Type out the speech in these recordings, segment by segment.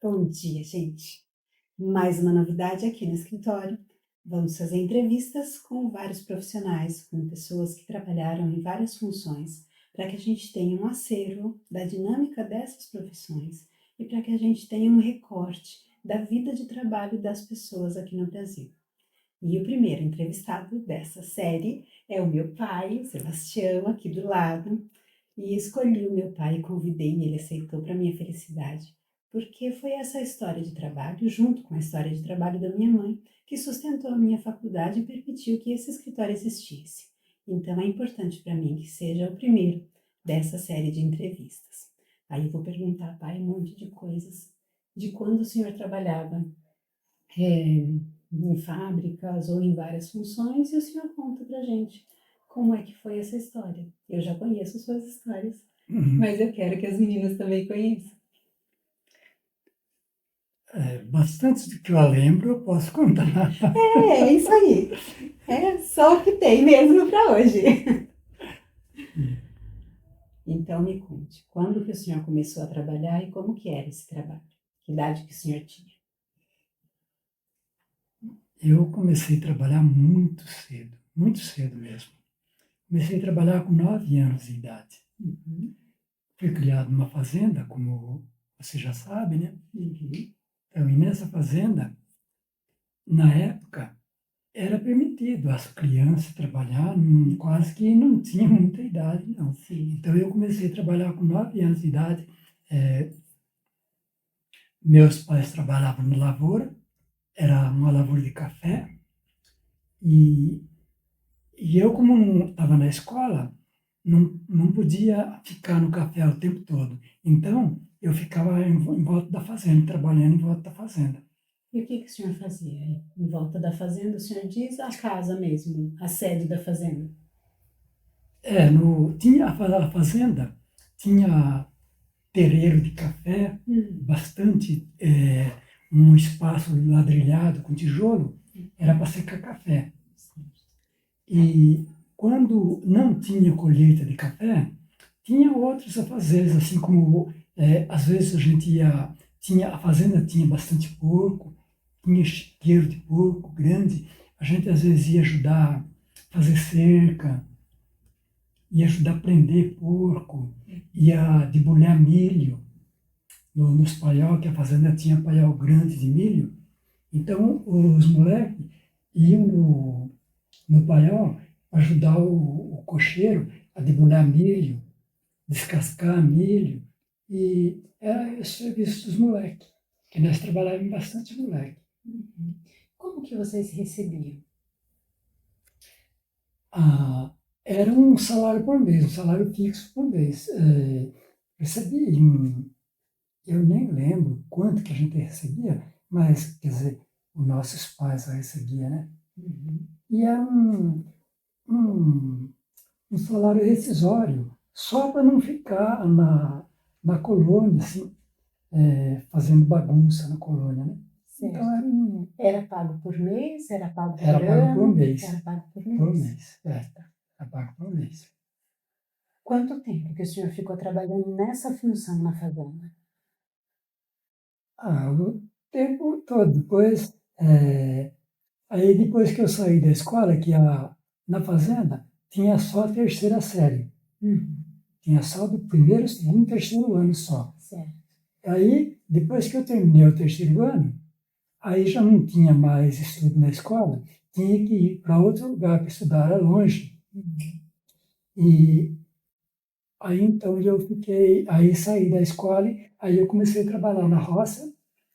Bom dia, gente. Mais uma novidade aqui no escritório. Vamos fazer entrevistas com vários profissionais, com pessoas que trabalharam em várias funções, para que a gente tenha um acervo da dinâmica dessas profissões e para que a gente tenha um recorte da vida de trabalho das pessoas aqui no Brasil. E o primeiro entrevistado dessa série é o meu pai, o Sebastião, aqui do lado. E escolhi o meu pai e convidei e ele aceitou para minha felicidade, porque foi essa história de trabalho, junto com a história de trabalho da minha mãe, que sustentou a minha faculdade e permitiu que esse escritório existisse. Então é importante para mim que seja o primeiro dessa série de entrevistas. Aí eu vou perguntar, pai, um monte de coisas. De quando o senhor trabalhava em fábricas ou em várias funções, e o senhor conta pra gente como é que foi essa história. Eu já conheço suas histórias, mas eu quero que as meninas também conheçam. Bastante do que eu lembro eu posso contar. É isso aí. É só o que tem mesmo para hoje. Então me conte, quando que o senhor começou a trabalhar e como que era esse trabalho? Que idade que o senhor tinha? Eu comecei a trabalhar muito cedo mesmo. Comecei a trabalhar com 9 anos de idade. Uhum. Fui criado numa fazenda, como você já sabe, né? Uhum. Então, e nessa fazenda, na época, era permitido as crianças trabalhar, quase que não tinha muita idade, não. Sim. Então, eu comecei a trabalhar com 9 anos de idade. Meus pais trabalhavam na lavoura, era uma lavoura de café, e eu, como não estava na escola, não podia ficar no café o tempo todo. Então, eu ficava em volta da fazenda, trabalhando em volta da fazenda. E o que que o senhor fazia em volta da fazenda? O senhor diz a casa mesmo, a sede da fazenda. Tinha a fazenda, tinha terreiro de café, bastante, um espaço ladrilhado com tijolo, era para secar café. E quando não tinha colheita de café, tinha outros afazeres, assim como às vezes a gente a fazenda tinha bastante porco, tinha chiqueiro de porco grande, a gente às vezes ia ajudar a fazer cerca, ia ajudar a prender porco, ia debulhar milho nos paiol, que a fazenda tinha paiol grande de milho. Então os moleques iam no paiol ajudar o cocheiro a debulhar milho, descascar milho, e era o serviço dos moleques, que nós trabalhávamos bastante moleque. Uhum. Como que vocês recebiam? Era um salário por mês, um salário fixo por mês. Recebi, eu nem lembro quanto que a gente recebia, mas, quer dizer, os nossos pais recebiam, né? Uhum. E era um, um salário rescisório, só para não ficar na colônia, assim, fazendo bagunça na colônia, né? Certo. Então Era pago por mês? Era pago por era pago por ano? mês. Era pago por mês. Por mês, era pago por mês. Quanto tempo que o senhor ficou trabalhando nessa função na fazenda? O tempo todo. Aí depois que eu saí da escola, na fazenda, tinha só a terceira série. Tinha só do primeiro, segundo e terceiro ano só. Certo. Aí, depois que eu terminei o terceiro ano, aí já não tinha mais estudo na escola, tinha que ir para outro lugar para estudar, era longe. E aí então aí saí da escola, aí eu comecei a trabalhar na roça,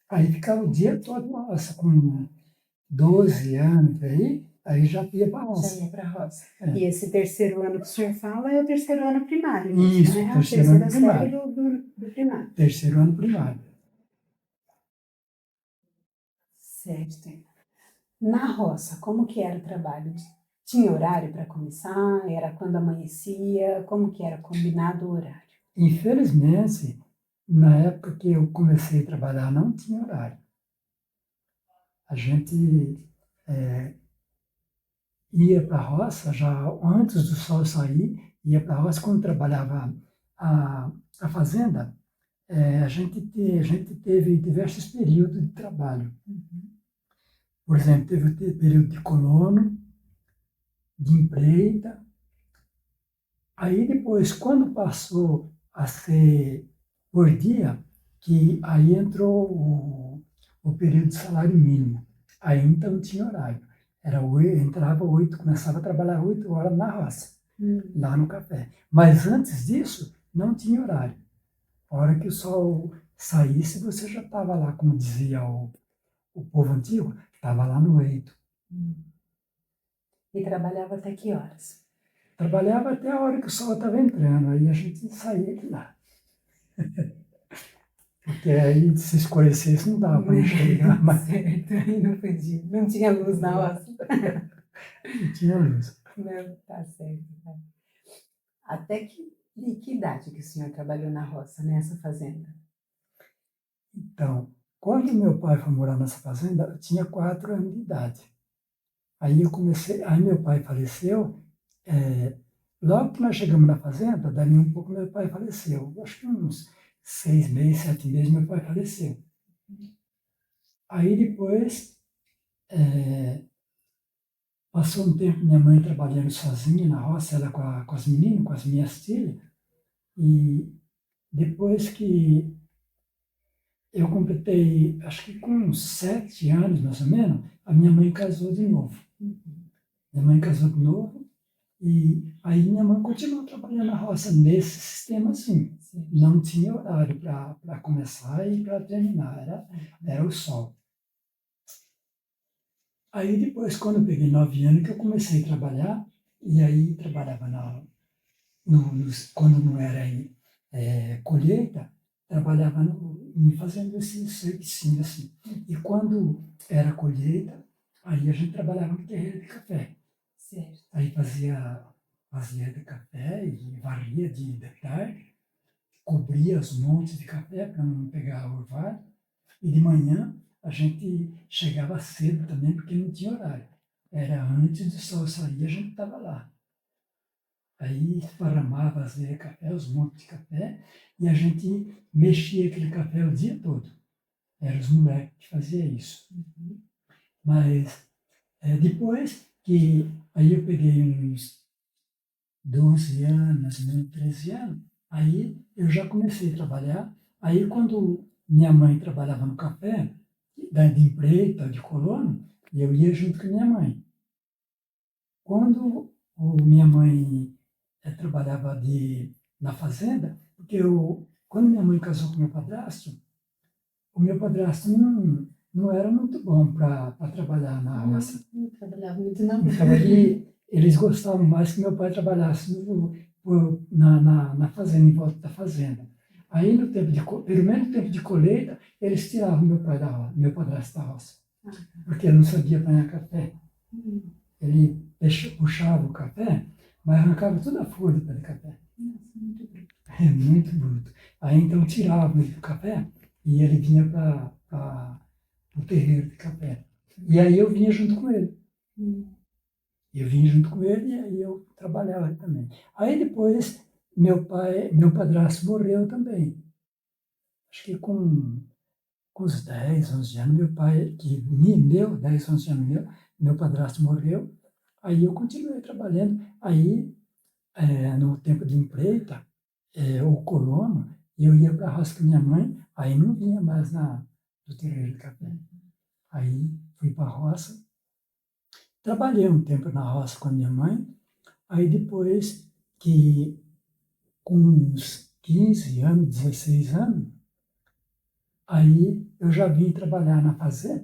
aí ficava o dia todo na roça, com 12 anos aí já ia para a roça. Já ia para a roça. E esse terceiro ano que o senhor fala é o terceiro ano primário mesmo, Isso, né? terceiro A ano terceira série primário. do primário. Terceiro ano primário. Certo. Na roça, como que era o trabalho? Tinha horário para começar? Era quando amanhecia? Como que era combinado o horário? Infelizmente, na época que eu comecei a trabalhar, não tinha horário. A gente ia para a roça já antes do sol sair, ia para a roça quando trabalhava a fazenda. a gente teve diversos períodos de trabalho. Por exemplo, teve o período de colono, de empreita. Aí depois, quando passou a ser por dia, que aí entrou o período de salário mínimo. Aí então tinha horário. Entrava 8, começava a trabalhar 8 horas na roça, lá no café. Mas antes disso, não tinha horário. A hora que o sol saísse, você já estava lá, como dizia o povo antigo, estava lá no eito. E trabalhava até que horas? Trabalhava até a hora que o sol estava entrando, aí a gente saía de lá. Porque aí, se escurecesse, não dava para enxergar mais. Certo, aí não podia. Não tinha luz na roça. Não tinha luz. Não, tá certo. Até que idade que o senhor trabalhou na roça, nessa fazenda? Então, quando meu pai foi morar nessa fazenda, eu tinha 4 anos de idade. Aí meu pai faleceu, logo que nós chegamos na fazenda, dali um pouco meu pai faleceu. Acho que uns 6 meses, 7 meses, meu pai faleceu. Aí depois, passou um tempo minha mãe trabalhando sozinha na roça, ela com as meninas, com as minhas filhas, e depois que eu completei, acho que com uns 7 anos, mais ou menos, a minha mãe casou de novo. Minha mãe casou de novo e aí minha mãe continuou trabalhando na roça nesse sistema assim. Sim. Não tinha horário para começar e para terminar, era o sol. Aí depois, quando eu peguei 9 anos, que eu comecei a trabalhar, e aí trabalhava quando não era colheita, trabalhava fazendo esse serviço assim. E quando era colheita, aí a gente trabalhava no terreiro de café. Certo. Aí fazia de café e varria de tarde, cobria os montes de café para não pegar orvalho. E de manhã a gente chegava cedo também, porque não tinha horário. Era antes do sol sair, a gente estava lá. Aí esparramava as de café, os montes de café, e a gente mexia aquele café o dia todo. Eram os moleques que faziam isso. Mas depois que aí eu peguei uns 12 anos, 13 anos, aí eu já comecei a trabalhar. Aí quando minha mãe trabalhava no café, de empreita, de colono, eu ia junto com minha mãe. Quando minha mãe trabalhava na fazenda, porque quando minha mãe casou com o meu padrasto não era muito bom para trabalhar na roça. Não trabalhava muito, não. Então, eles gostavam mais que meu pai trabalhasse na fazenda, em volta da fazenda. Aí, pelo menos no tempo de colheita, eles tiravam meu padrasto da roça, porque ele não sabia apanhar café. Ele puxava o café, mas arrancava toda a folha do pé de café. Nossa, muito bruto. É muito bruto. Aí então tirava ele do café e ele vinha para o terreiro de café. E aí eu vinha junto com ele. Eu vinha junto com ele e aí eu trabalhava também. Aí depois meu padrasto morreu também. Acho que com uns 10, 11 anos, meu pai, que me deu 10, 11 anos meu padrasto morreu. Aí eu continuei trabalhando. Aí, no tempo de empreita, o colono, eu ia para a roça com minha mãe, aí não vinha mais do terreiro de café. Aí fui para a roça, trabalhei um tempo na roça com a minha mãe, aí depois que, com uns 15 anos, 16 anos, aí eu já vim trabalhar na fazenda,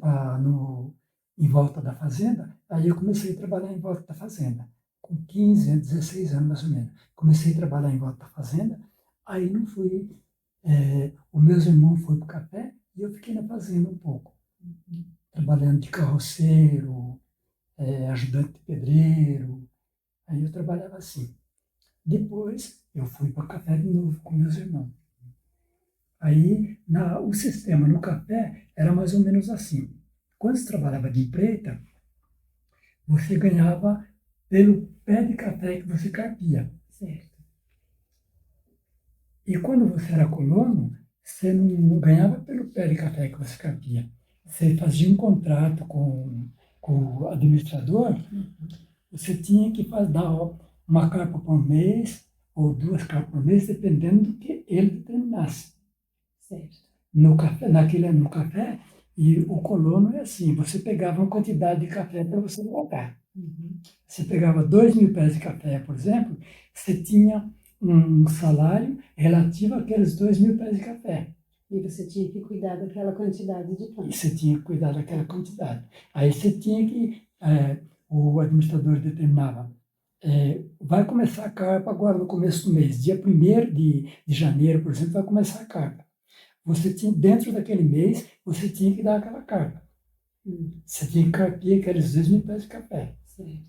em volta da fazenda, aí eu comecei a trabalhar em volta da fazenda, com 15 anos, 16 anos mais ou menos. Comecei a trabalhar em volta da fazenda, aí não fui, os meus irmãos foram para o café e eu fiquei na fazenda um pouco, trabalhando de carroceiro, ajudante de pedreiro, aí eu trabalhava assim. Depois eu fui para o café de novo com meus irmãos. Aí o sistema no café era mais ou menos assim. Quando você trabalhava de empreita, você ganhava pelo pé de café que você carpia. Certo. E quando você era colono, você não ganhava pelo pé de café que você carpia. Você fazia um contrato com o administrador, você tinha que dar uma carpa por mês ou duas carpas por mês, dependendo do que ele determinasse. Certo. No café, no café, e o colono é assim, você pegava uma quantidade de café para você guardar. Você pegava 2.000 pés de café, por exemplo, você tinha um salário relativo àqueles 2.000 pés de café. E você tinha que cuidar daquela quantidade de E plantas. você tinha que cuidar daquela quantidade. Aí você tinha que, o administrador determinava, vai começar a carpa agora no começo do mês, dia 1º de janeiro, por exemplo, vai começar a carpa. Você tinha, dentro daquele mês, você tinha que dar aquela carpa. Você tinha que carpir aqueles 2.000 pés de café. Certo.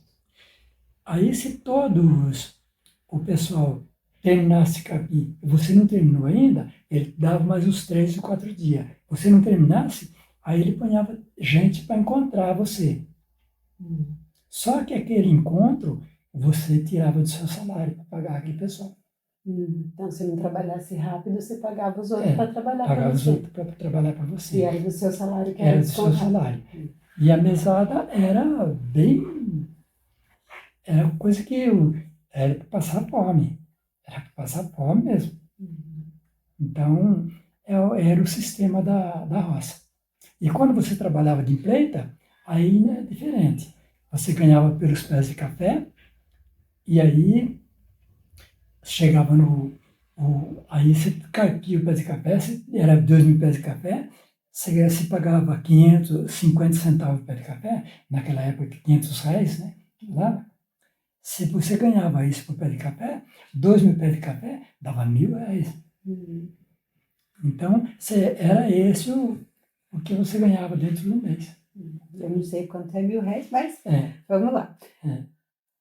Aí, se todos o pessoal terminasse de carpir e você não terminou ainda, ele dava mais uns 3 ou 4 dias. Você não terminasse, aí ele ponhava gente para encontrar você. Só que aquele encontro, você tirava do seu salário para pagar aquele pessoal. Então, se não trabalhasse rápido, você pagava os outros para trabalhar para Pagava os você. outros para trabalhar para você. E era do seu salário que Era era do seu descontado. salário. E a mesada era bem... Era coisa que era para passar fome. Era para passar fome mesmo. Então, era o sistema da roça. E quando você trabalhava de empreita, aí é diferente. Você ganhava pelos pés de café, e aí chegava aí você carpia o pé de café, era 2.000 pés de café, você pagava 50 centavos o pé de café, naquela época 500 reais, né? Lá, se você ganhava isso por pé de café, 2.000 pés de café, dava 1.000 reais. Então, era esse o que você ganhava dentro do mês. Eu não sei quanto é 1.000 reais, mas vamos lá.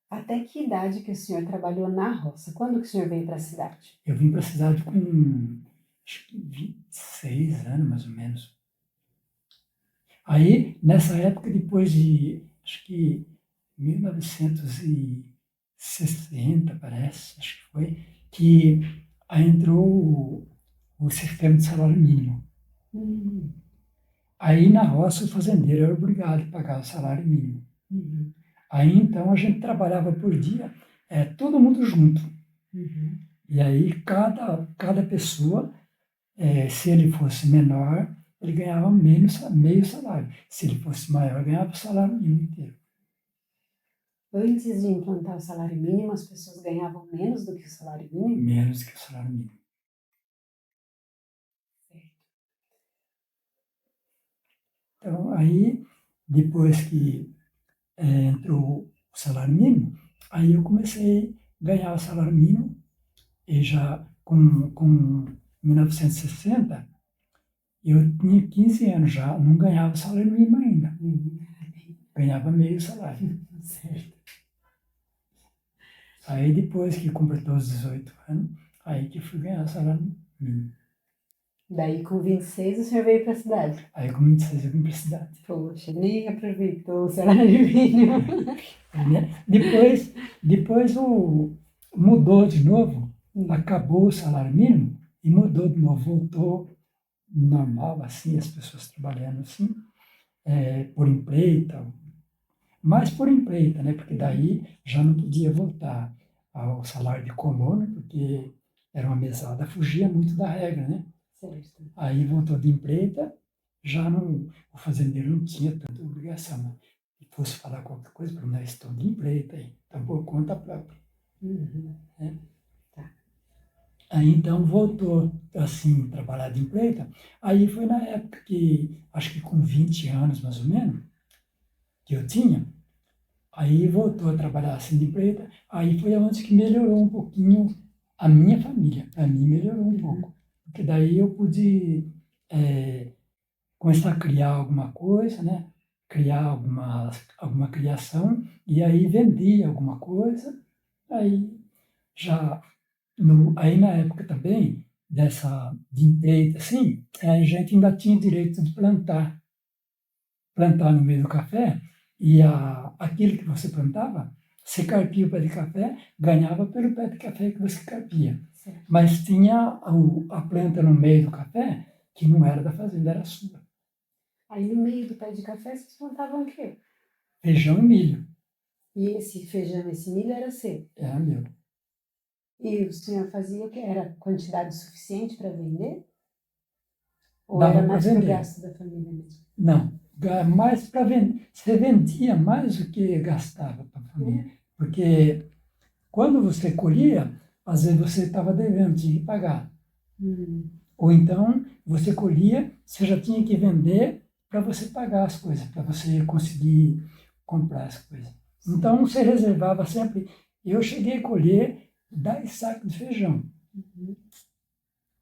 Até que idade que o senhor trabalhou na roça? Quando que o senhor veio para a cidade? Eu vim para a cidade com, acho que 26 anos, mais ou menos. Aí, nessa época, depois de, acho que 1960, parece, acho que foi, que aí entrou o sistema de salário mínimo. Aí, na roça, o fazendeiro era obrigado a pagar o salário mínimo. Aí, então, a gente trabalhava por dia, todo mundo junto. E aí, cada pessoa, se ele fosse menor, ele ganhava meio salário. Se ele fosse maior, ganhava o salário mínimo inteiro. Antes de implantar o salário mínimo, as pessoas ganhavam menos do que o salário mínimo? Menos do que o salário mínimo. Então, aí, depois que entrou o salário mínimo, aí eu comecei a ganhar o salário mínimo, e já com 1960, eu tinha 15 anos já, não ganhava o salário mínimo ainda. Ganhava meio salário. Certo. Aí depois que completou os 18 anos, aí que fui ganhar o salário mínimo. Daí com 26 o senhor veio para a cidade? Aí com 26 eu vim para a cidade. Poxa, nem aproveitou o salário mínimo. Depois mudou de novo, acabou o salário mínimo e mudou de novo, voltou normal, assim, as pessoas trabalhando assim, por empreita, mais por empreita, né? Porque daí já não podia voltar ao salário de colono, porque era uma mesada, fugia muito da regra, né? Certo. Aí voltou de empreita, já não, o fazendeiro não tinha tanta obrigação, né? Se fosse falar qualquer coisa, para nós estão de empreita aí, então por conta própria. Né? Tá. Aí então voltou assim, trabalhar de empreita. Aí foi na época que, acho que com 20 anos mais ou menos, que eu tinha, aí voltou a trabalhar assim de empreita, aí foi onde que melhorou um pouquinho a minha família, para mim melhorou um pouco, porque daí eu pude começar a criar alguma coisa, né? Criar alguma criação, e aí vendia alguma coisa, aí já, aí na época também, de empreita assim, a gente ainda tinha direito de plantar no meio do café, e aquilo que você plantava, você carpia o pé de café, ganhava pelo pé de café que você carpia. Certo. Mas tinha a planta no meio do café que não era da fazenda, era sua. Aí no meio do pé de café vocês plantavam o quê? Feijão e milho, E esse feijão, esse milho era seu? era meu. E o senhor fazia o quê? Era quantidade suficiente para vender? Ou Dava era para mais para o vender. gasto da família mesmo? Não, mais para vender. Você vendia mais do que gastava para a família. Porque quando você colhia, às vezes você estava devendo, tinha que pagar. Ou então, você colhia, você já tinha que vender para você pagar as coisas, para você conseguir comprar as coisas. Então, você reservava sempre. Eu cheguei a colher 10 sacos de feijão.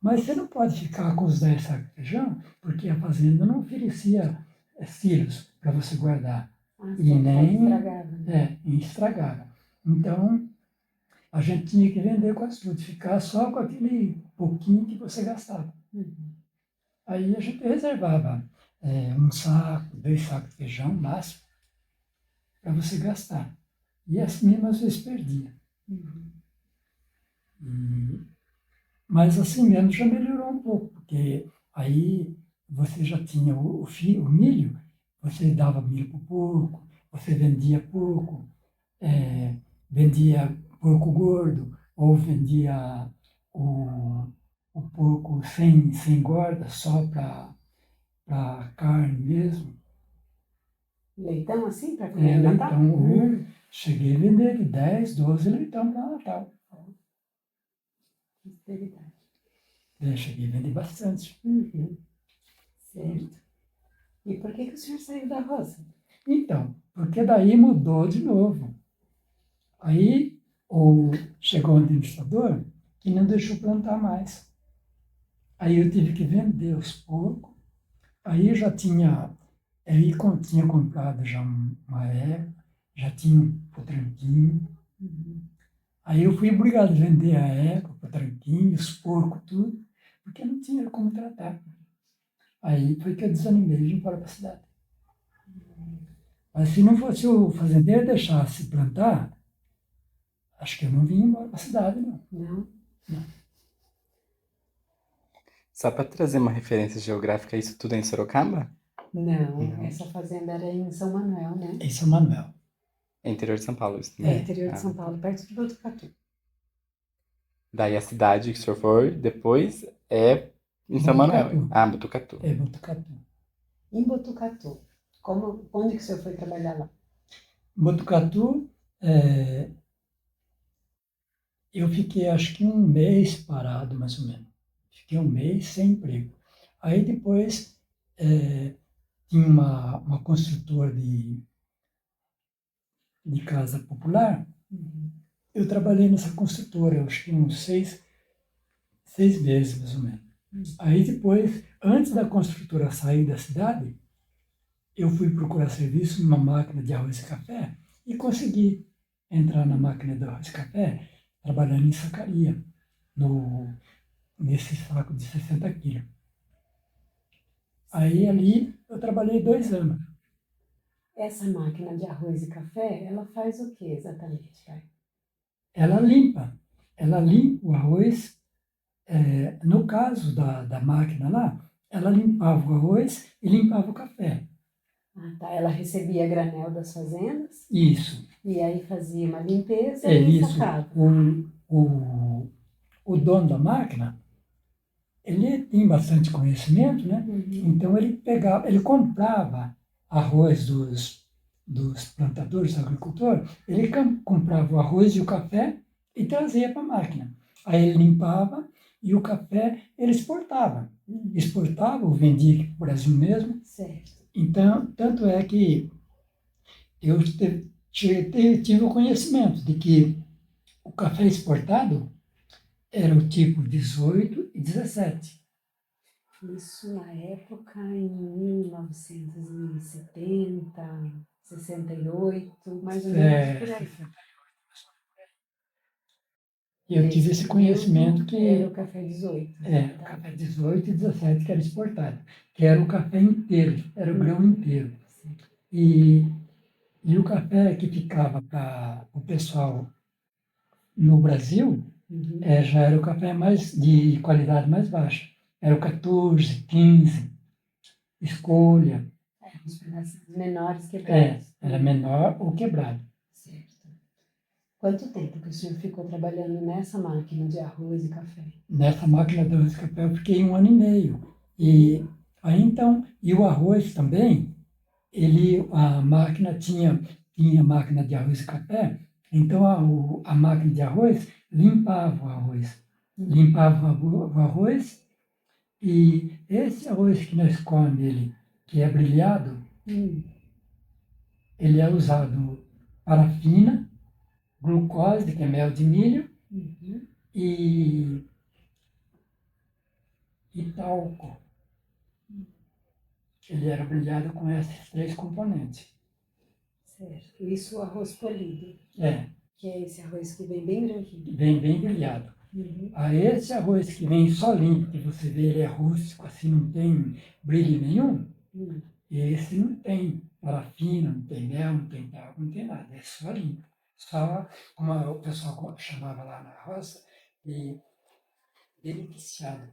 Mas você não pode ficar com os 10 sacos de feijão, porque a fazenda não oferecia silos para você guardar. E nem estragava, né? e estragava. Então, a gente tinha que vender quase tudo, ficar só com aquele pouquinho que você gastava. Aí a gente reservava um saco, 2 sacos de feijão, máximo, para você gastar. E assim mesmo às vezes perdia. Mas assim mesmo já melhorou um pouco, porque aí você já tinha o milho, você dava milho para o porco, você vendia porco, vendia porco gordo, ou vendia o, o porco sem gorda, só para carne mesmo. Leitão assim, para comer no Natal? Leitão, cheguei a vender de 10, 12 leitão para Natal. Verdade. Cheguei a vender bastante. Certo. E por que o senhor saiu da roça? Então, porque daí mudou de novo. Aí chegou o administrador que não deixou plantar mais. Aí eu tive que vender os porcos. Aí já tinha comprado já uma égua, já tinha um potranquinho. Aí eu fui obrigado a vender a égua, o potranquinho, os porcos, tudo, porque não tinha como tratar. Aí foi que eu desanimei de ir embora para a cidade. Mas se não fosse o fazendeiro deixasse plantar, acho que eu não vinha embora para a cidade, não. Não? Só para trazer uma referência geográfica, isso tudo é em Sorocaba? Não, essa fazenda era em São Manuel, né? Em São Manuel. É interior de São Paulo isso É também? interior de São Paulo, perto de Botucatu. Daí a cidade que o senhor for depois é em São Manuel. Botucatu. Botucatu. É, Botucatu. Em Botucatu, onde que o senhor foi trabalhar lá? Botucatu, eu fiquei acho que um mês parado, mais ou menos. Fiquei um mês sem emprego. Aí depois tinha uma construtora de casa popular. Eu trabalhei nessa construtora, eu acho que uns 6 meses, mais ou menos. Aí depois, antes da construtora sair da cidade, eu fui procurar serviço numa máquina de arroz e café e consegui entrar na máquina de arroz e café trabalhando em sacaria, nesse saco de 60 quilos. Aí ali eu trabalhei 2 anos. Essa máquina de arroz e café, ela faz o que exatamente, pai? Ela limpa o arroz. No caso da máquina lá, ela limpava o arroz e limpava o café. Ah, tá. Ela recebia granel das fazendas Isso. e aí fazia uma limpeza e Isso. sacava. O dono da máquina, ele tem bastante conhecimento, né? Então ele comprava arroz dos plantadores, dos agricultores, ele comprava o arroz e o café e trazia para a máquina. Aí ele limpava e o café ele exportava. Exportava ou vendia aqui para o Brasil mesmo. Certo. Então, tanto é que eu tive o conhecimento de que o café exportado era o tipo 18 e 17. Isso na época em 1970, 68, mais ou menos por aí. E eu tive esse conhecimento que era o café 18. o café 18 e 17 que era exportado, que era o café inteiro, era o grão inteiro. E o café que ficava para o pessoal no Brasil Uhum. já era o café mais de qualidade mais baixa. Era o 14, 15, escolha. Os pedaços menores quebrados. Era menor ou quebrado. Certo. Quanto tempo que o senhor ficou trabalhando nessa máquina de arroz e café? Nessa máquina de arroz e café eu fiquei 1 ano e meio. E aí então, e o arroz também, a máquina tinha máquina de arroz e café, então a máquina de arroz limpava o arroz. Limpava o arroz e esse arroz que nós comemos, que é brilhado, ele é usado parafina, glucose, que é mel de milho, e talco. Ele era brilhado com esses 3 componentes. Certo. Isso o arroz polido. Que é esse arroz que vem bem branquinho. Vem bem brilhado. A esse arroz que vem só limpo, que você vê ele é rústico, assim, não tem brilho nenhum, esse não tem parafina, não tem mel, não tem talco, não tem nada, é só limpo. Só, como o pessoal chamava lá na roça, de beneficiado.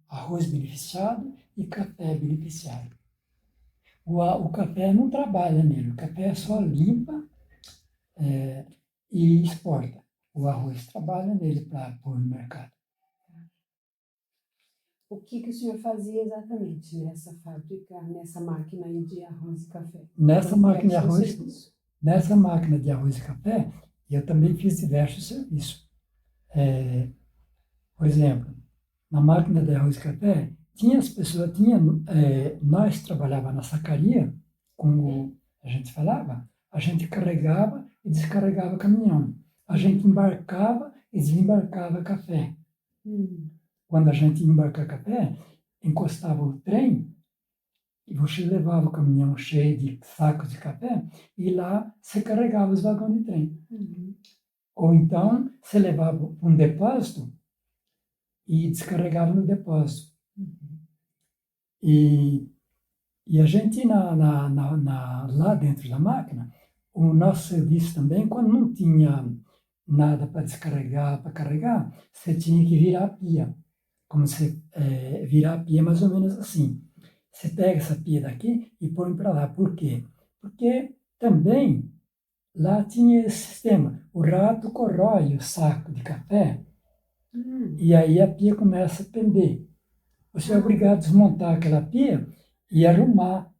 Arroz beneficiado e café beneficiado. O café não trabalha nele, o café só limpa e exporta. O arroz trabalha nele para pôr no mercado. O que o senhor fazia exatamente nessa fábrica, nessa máquina aí de arroz e café? Nessa máquina de arroz e café, eu também fiz diversos serviços. Por exemplo, na máquina de arroz e café, nós trabalhávamos na sacaria, como a gente falava, a gente carregava e descarregava caminhão. A gente embarcava e desembarcava café. Quando a gente embarcava café, encostava o trem e você levava o caminhão cheio de sacos de café e lá você carregava os vagões de trem. Ou então você levava um depósito e descarregava no depósito. E a gente, lá dentro da máquina, o nosso serviço também, quando não tinha nada para descarregar, para carregar, você tinha que virar a pia. Como você virar a pia mais ou menos assim. Você pega essa pia daqui e põe para lá. Por quê? Porque também lá tinha esse sistema. O rato corrói o saco de café e aí a pia começa a pender. Você é obrigado a desmontar aquela pia e arrumar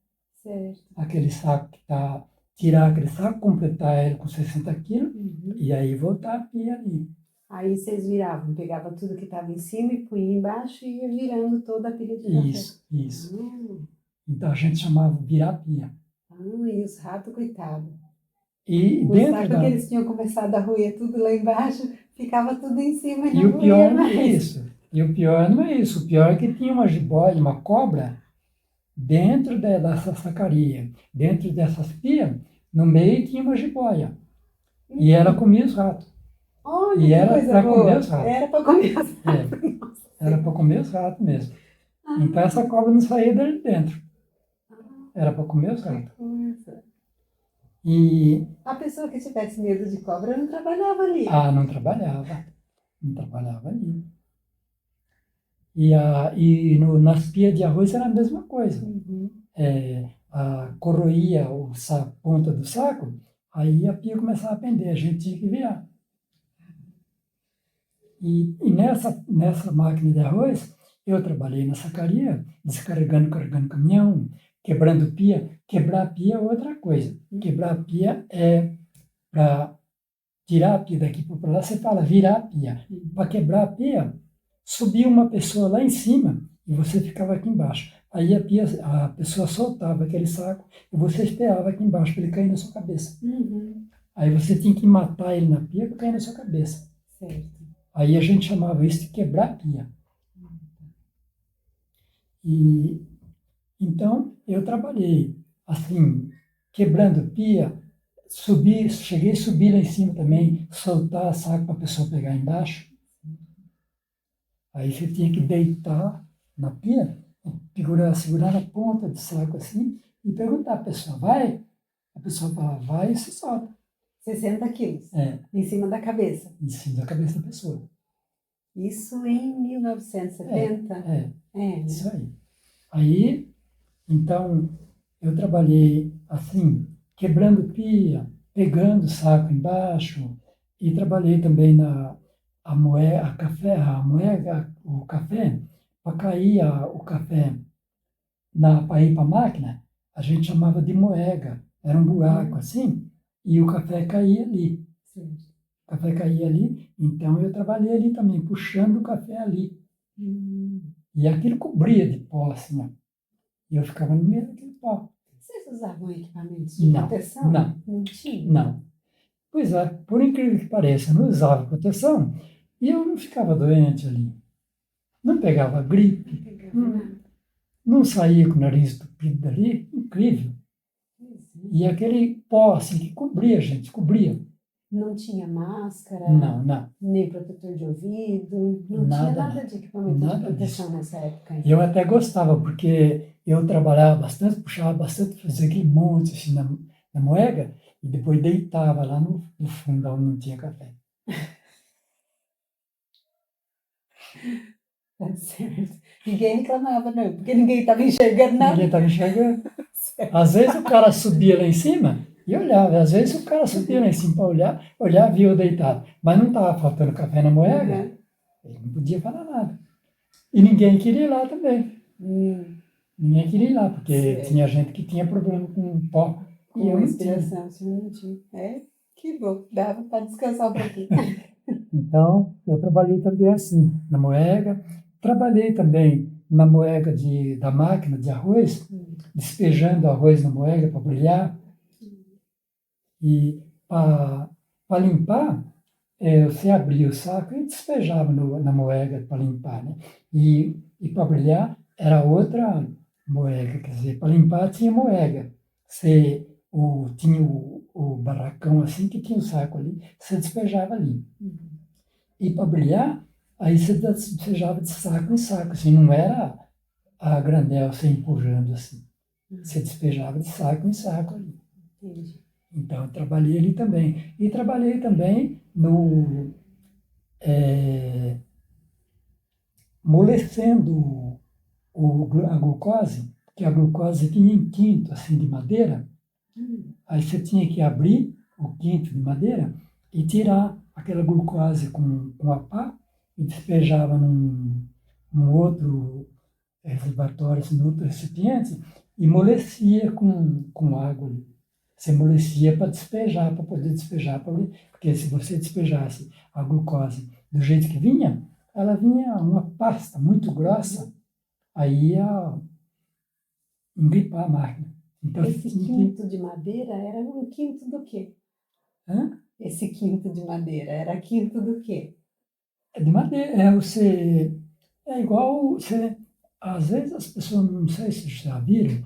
aquele saco que está... Tirar aquele saco, completar ele com 60 quilos e aí voltar a pia ali. Aí vocês viravam, pegava tudo que estava em cima e punha embaixo e ia virando toda a pilha de café. Isso. Então a gente chamava virar pia. E os ratos, coitados. E o saco que eles tinham começado a roer tudo lá embaixo, ficava tudo em cima e não roía mais. E o pior não é isso. O pior é que tinha uma jiboia, uma cobra, dentro dessa sacaria. Dentro dessas pias, no meio tinha uma jiboia. E ela comia os ratos. Olha, e era para comer os ratos. Era para comer os ratos. Era para comer os ratos mesmo. Então essa cobra não saía dali dentro. Era para comer os ratos. E a pessoa que tivesse medo de cobra não trabalhava ali. Não trabalhava. Não trabalhava ali. E nas pias de arroz era a mesma coisa. Corroía a ponta do saco, aí a pia começava a pender, a gente tinha que virar. E nessa máquina de arroz, eu trabalhei na sacaria, descarregando, carregando caminhão, quebrando pia. Quebrar a pia é outra coisa. Quebrar a pia é para tirar a pia daqui para lá, você fala virar a pia. Para quebrar a pia, subia uma pessoa lá em cima e você ficava aqui embaixo. Aí a pessoa soltava aquele saco e você esperava aqui embaixo para ele cair na sua cabeça. Aí você tinha que matar ele na pia para cair na sua cabeça. Certo. Aí a gente chamava isso de quebrar a pia. E então eu trabalhei assim, quebrando pia, cheguei a subir lá em cima também, soltar saco para a pessoa pegar embaixo. Aí você tinha que deitar na pia, segurar na ponta do saco assim e perguntar à pessoa, vai? A pessoa falava, vai e se solta. 60 quilos É, em cima da cabeça. em cima da cabeça da pessoa. Isso em 1970? É, É, isso né? aí. Aí, então, eu trabalhei assim, quebrando pia, pegando saco embaixo, e trabalhei também o café, para cair o café para ir para a máquina, a gente chamava de moega. Era um buraco assim, e o café caía ali. Sim. O café caía ali, então eu trabalhei ali também, puxando o café ali. E aquilo cobria de pó, assim, ó. E eu ficava no meio daquele pó. Vocês usavam equipamentos de Não, proteção? não, Não tinha? não. Pois é, por incrível que pareça, eu não usava proteção e eu não ficava doente ali. Não pegava gripe, Não pegava nada. não saía com o nariz entupido dali, incrível. Pois é. E aquele pó, assim, que cobria a gente, cobria. Não tinha máscara, Não, nem protetor de ouvido, não tinha nada, nada de equipamento de nada proteção disso. nessa época. Então. Eu até gostava, porque eu trabalhava bastante, puxava bastante, fazia aquele monte assim na moega, e depois deitava lá no fundo, onde não tinha café. Tá certo. Ninguém reclamava, não, porque ninguém estava enxergando nada. Ninguém estava enxergando. Às vezes o cara subia lá em cima e olhava. Às vezes o cara subia lá em cima para olhar, olhava, via eu deitado. Mas não estava faltando café na moega, Uhum. ele não podia falar nada. E ninguém queria ir lá também. Ninguém queria ir lá, porque Certo. tinha gente que tinha problema com pó. E Com eu não tinha. respiração, você não tinha. É, que bom, dava para descansar um pouquinho. Então, eu trabalhei também assim, na moega. Trabalhei também na moega da máquina de arroz, despejando arroz na moega para brilhar. E para limpar, você abria o saco e despejava na moega para limpar, né? E para brilhar era outra moega, quer dizer, para limpar tinha moega. Tinha o barracão assim que tinha o saco ali, você despejava ali. E para brilhar, aí você despejava de saco em saco, assim, não era a granel você empurrando assim. Você despejava de saco em saco ali. Entendi. Então, eu trabalhei ali também. E trabalhei também molecendo a glucose, que a glucose vinha em quinto, assim, de madeira. Aí você tinha que abrir o quinto de madeira e tirar aquela glucose com a pá e despejava num outro reservatório, assim, num outro recipiente, e molecia com água ali. Você amolecia para despejar, para poder despejar, porque se você despejasse a glucose do jeito que vinha, ela vinha uma pasta muito grossa, aí ia engripar a máquina. Então, Esse quinto de madeira era um quinto do quê? Hã? Esse quinto de madeira era quinto do quê? É de madeira, é igual, às vezes as pessoas, não sei se já viram,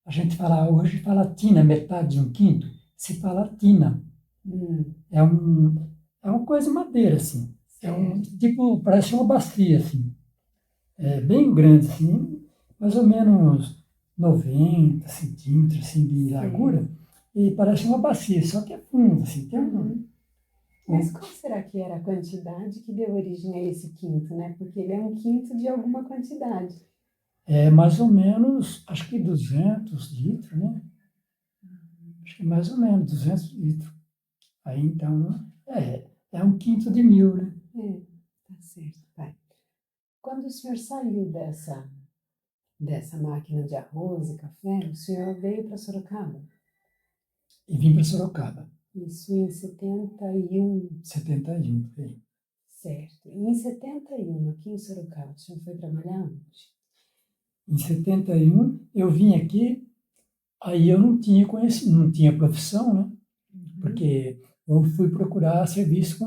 a gente hoje fala tina, metade de um quinto, se fala tina. É uma coisa de madeira, assim. Tipo, parece uma bacia, assim. É bem grande, assim, mais ou menos 90 centímetros, assim, de largura. E parece uma bacia, só que é fundo, assim. Mas qual será que era a quantidade que deu origem a esse quinto, né? Porque ele é um quinto de alguma quantidade. É mais ou menos, acho que 200 litros, né? Acho que mais ou menos 200 litros. Aí, então, é um quinto de 1000, né? Tá certo, pai. Quando o senhor saiu dessa máquina de arroz e café, o senhor veio para Sorocaba? E vim para Sorocaba. Isso em 71. 71, por aí. Certo. E em 71, aqui em Sorocaba, o senhor foi trabalhar onde? Em 71, eu vim aqui, aí eu não tinha conhecimento, não tinha profissão, né? Porque eu fui procurar serviço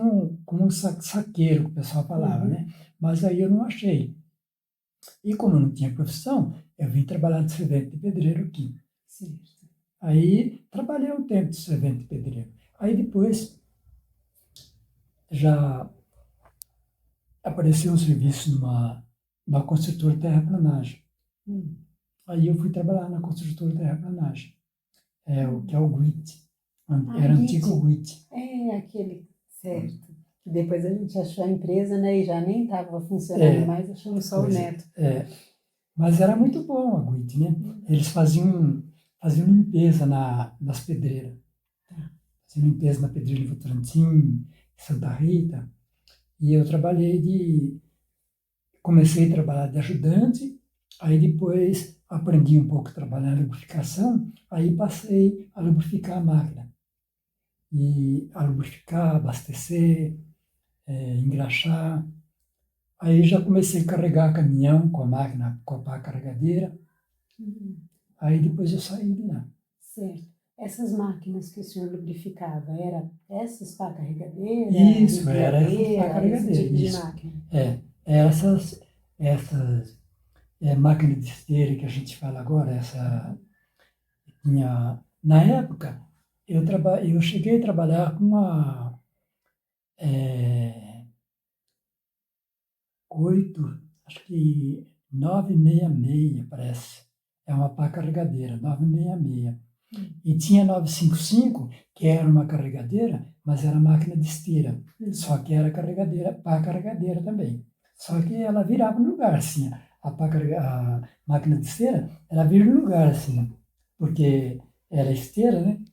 como um saqueiro, que o pessoal falava, né? Mas aí eu não achei. E como eu não tinha profissão, eu vim trabalhar de servente de pedreiro aqui. Certo. Aí trabalhei um tempo de servente de pedreiro. Aí depois já apareceu um serviço numa construtora de terraplanagem. Aí eu fui trabalhar na construtora de terraplanagem, que é o GRIT. Era Guite. antigo Guite. É aquele, certo. Que depois a gente achou a empresa, né? E já nem estava funcionando mais, achamos só o Pois neto. Mas era muito bom a Guite, né? Eles faziam limpeza nas pedreiras. Faziam limpeza na pedreira de Votorantim, Santa Rita. E eu comecei a trabalhar de ajudante, aí depois aprendi um pouco a trabalhar em lubrificação, aí passei a lubrificar a máquina. E a lubrificar, abastecer, engraxar. Aí já comecei a carregar caminhão com a máquina, com a pá carregadeira. Aí depois eu saí de lá. Certo. Essas máquinas que o senhor lubrificava, era essas pá carregadeira? Isso, era essas pá esse carregadeira. tipo de Isso. máquina? Essas máquinas de esteira que a gente fala agora, na época, eu cheguei a trabalhar com uma 8, acho que 966, parece. É uma pá carregadeira, 966. E tinha 955, que era uma carregadeira, mas era máquina de esteira. Só que era pá carregadeira também. Só que ela virava no lugar, assim. A máquina de esteira, ela vira no lugar, assim. Porque era esteira, né?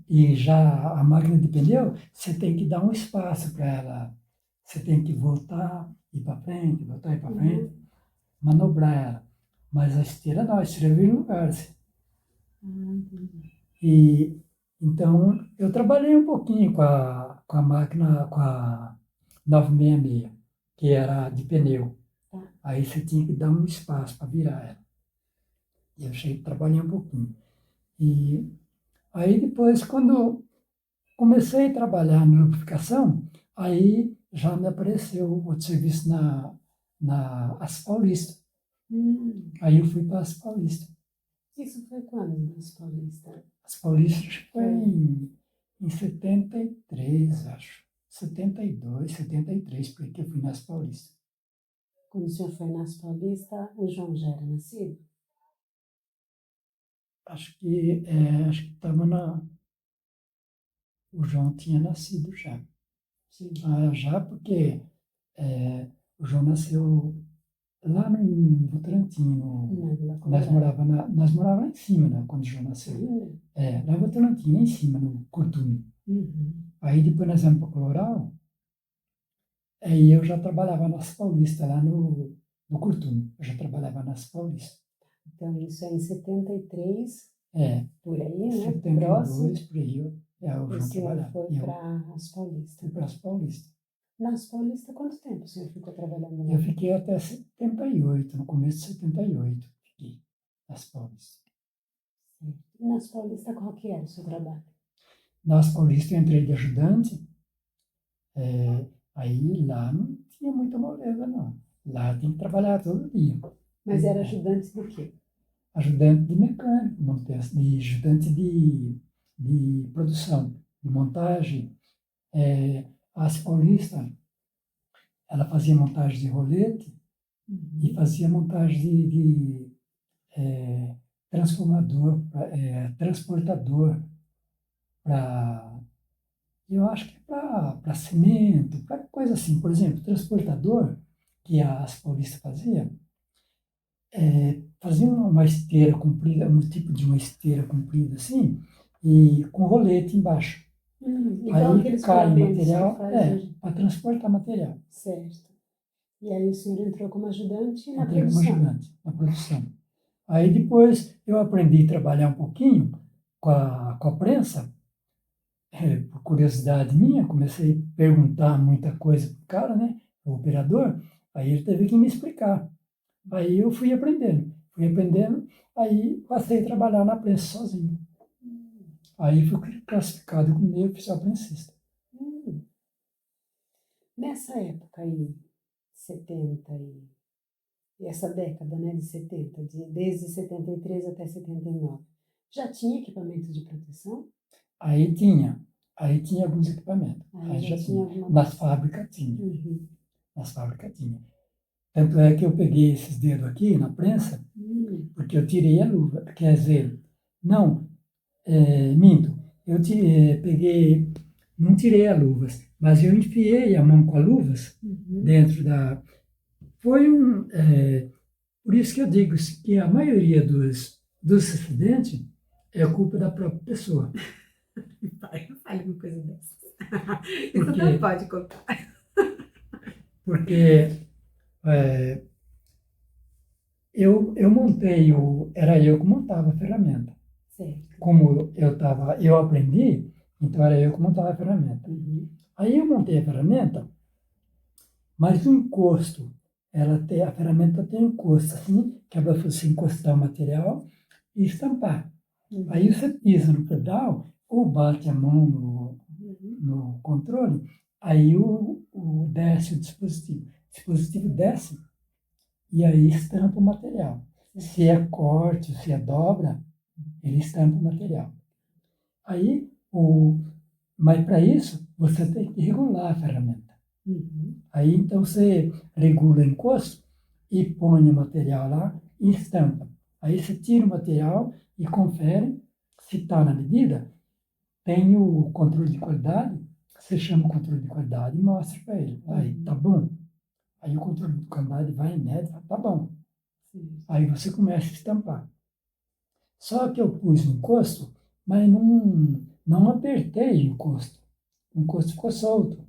E já a máquina de pneu, você tem que dar um espaço para ela. Você tem que voltar, ir para frente, voltar, ir para frente, manobrar ela. Mas a esteira não, a esteira vira no lugar, assim. E então eu trabalhei um pouquinho com a máquina, com a 966, que era de pneu. Aí você tinha que dar um espaço para virar ela. E eu trabalhei um pouquinho. E aí depois, quando comecei a trabalhar na lubrificação, aí já me apareceu outro serviço na Aço Paulista. Aí eu fui para a Aço Paulista. Isso foi quando, Luiz Paulista? Aço Paulista acho que foi em 73, acho. 72, 73, porque eu fui na Aço Paulista. Quando o senhor foi na Aço Paulista, o João já era nascido? Acho que estava o João tinha nascido já. Sim. Já porque o João nasceu lá em Votorantim. Nós morávamos lá em cima, né, quando o João nasceu. Lá em Votorantim, lá em cima, no Curtume. Aí depois nós viemos para Coloral, aí eu já trabalhava nas Paulista, lá no Curtume. Eu já trabalhava nas Paulista. Então isso é em 73, por aí, né? 72, Próximo. por aí. O O João senhor trabalhava. foi para Aço Paulista. Fui para as Paulista. Na Aço Paulista, quanto tempo o senhor ficou trabalhando lá? Eu fiquei até 78, no começo de 78, fiquei nas Paulista. E na Aço Paulista, qual que era o seu trabalho? Nas Paulista eu entrei de ajudante, aí lá não tinha muita moleza, não. Lá tem que trabalhar todo dia. Mas era ajudante do quê? Ajudante de mecânico, ajudante de produção, de montagem. A Aço Paulista, ela fazia montagem de rolete e fazia montagem de transformador, transportador eu acho que é para cimento, para coisa assim. Por exemplo, transportador, que a Aço Paulista fazia uma esteira comprida, um tipo de uma esteira comprida assim, e com rolete embaixo. Igual Aí aqueles cai paramentos material, que faz hoje. para transportar material. Certo. E aí o senhor entrou como ajudante na Entrei como produção? ajudante na produção. Aí depois eu aprendi a trabalhar um pouquinho com a prensa, por curiosidade minha, comecei a perguntar muita coisa para o cara, né, o operador, aí ele teve que me explicar. Aí eu fui aprendendo, aí passei a trabalhar na prensa sozinho. Aí fui classificado como meio oficial prensista. Nessa época aí, 70 e essa década, né, de 70, desde 73 até 79, já tinha equipamento de proteção? Aí tinha alguns equipamentos. Aí já tinha. Nas fábricas tinha. Nas fábricas tinha. Tanto é que eu peguei esses dedos aqui na prensa, porque eu tirei a luva. Quer dizer, não, minto. peguei, não tirei as luvas, mas eu enfiei a mão com as luvas dentro da... Por isso que eu digo que a maioria dos acidentes é culpa da própria pessoa. Pai, não fale uma coisa dessa. Isso Porque- não pode contar. Porque eu montei, era eu que montava a ferramenta. Certo. Como eu aprendi, então era eu que montava a ferramenta. Aí eu montei a ferramenta, mas o encosto, a ferramenta tem um encosto assim, que é para você encostar o material e estampar. Aí você pisa no pedal ou bate a mão no controle, aí desce o dispositivo. O dispositivo desce e aí estampa o material. Se é corte, se é dobra, ele estampa o material. Aí, mas para isso, você tem que regular a ferramenta. Aí, então, você regula o encosto e põe o material lá e estampa. Aí você tira o material e confere se está na medida. Tem o controle de qualidade, você chama o controle de qualidade e mostra para ele. Aí, tá bom. Aí o controle de qualidade vai em média e fala, tá bom. Aí você começa a estampar. Só que eu pus o encosto, mas não apertei o encosto. O encosto ficou solto.